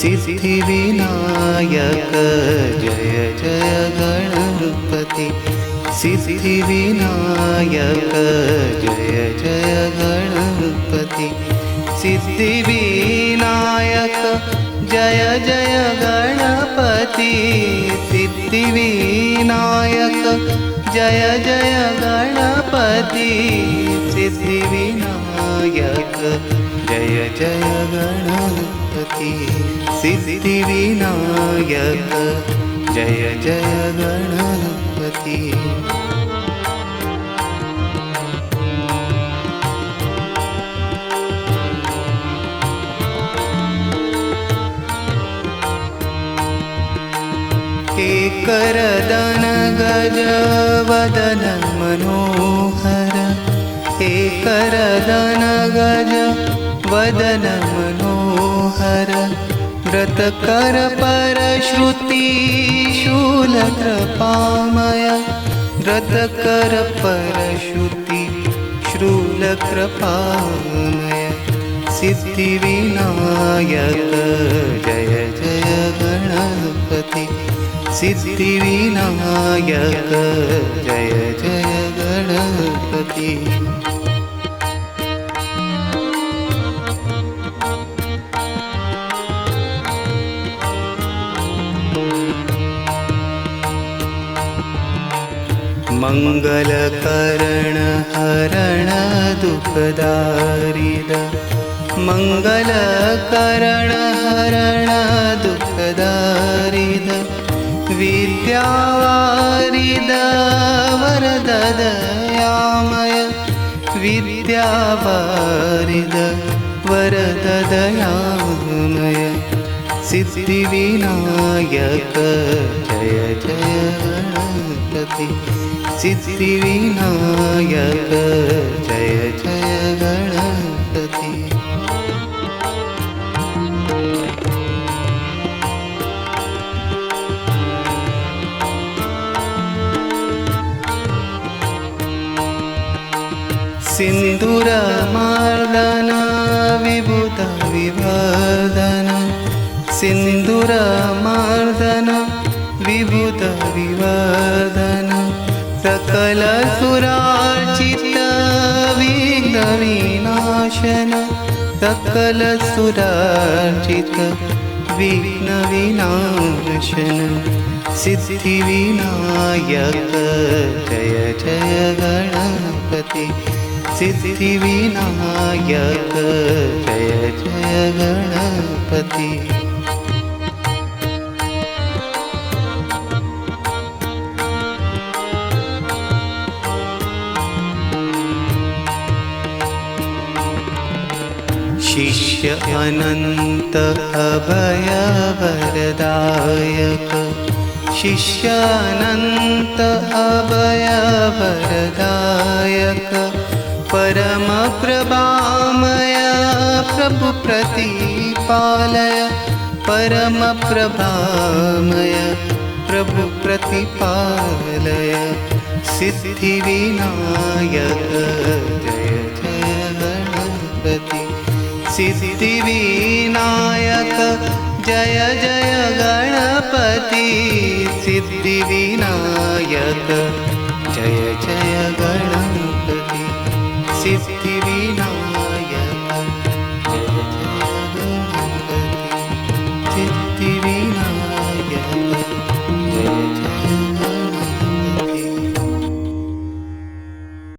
सिद्धिविनायक जय जय गणपति सिद्धिविनायक जय जय गणपति सिद्धिविनायक जय जय गणपति सिद्धिविनायक जय जय गणपति सिद्धिविनायक जय जय गणपति सिद्धिविनायक जय जय गणपति। एकरदन गज वदन मनोहर एकरदन गज वदन मनोहर व्रतकर परश्रुति शूल कृपामय व्रतकर परश्रुति शूल कृपामय सिद्धिविनायक जय जय गणपति सिद्धिविनायक जय जय गणपति। मंगलकरण हरण दुखदारिद मंगलकरण हरण दुखदारिद विद्यावारिद वरद दयामय विद्यावारिद वरद दयामय सिद्धिविनायक जय जय गणपति सिद्धिविनायक जय जय गणपति। सिन्दूरमार्दन विभूत विवर्धन सिन्दूरमार्दन विभूत विवर्धन सकल सुरार्चित विघ्न विनाशन सकल सुरार्चित विघ्न विनाशन सिद्धिविनायक जय जय गणपति सिद्धिविनायक जय जय गणपति। शिष्य अनंत अभय वरदायक शिष्य अनंत अभय वरदायक परम प्रभामय प्रभु प्रतिपालय परम प्रभामय प्रभु प्रतिपालय सिद्धिविनायक जय जय गणपति सिद्धिविनायक जय जय गणपति सिद्धिविनायक जय जय गणपति।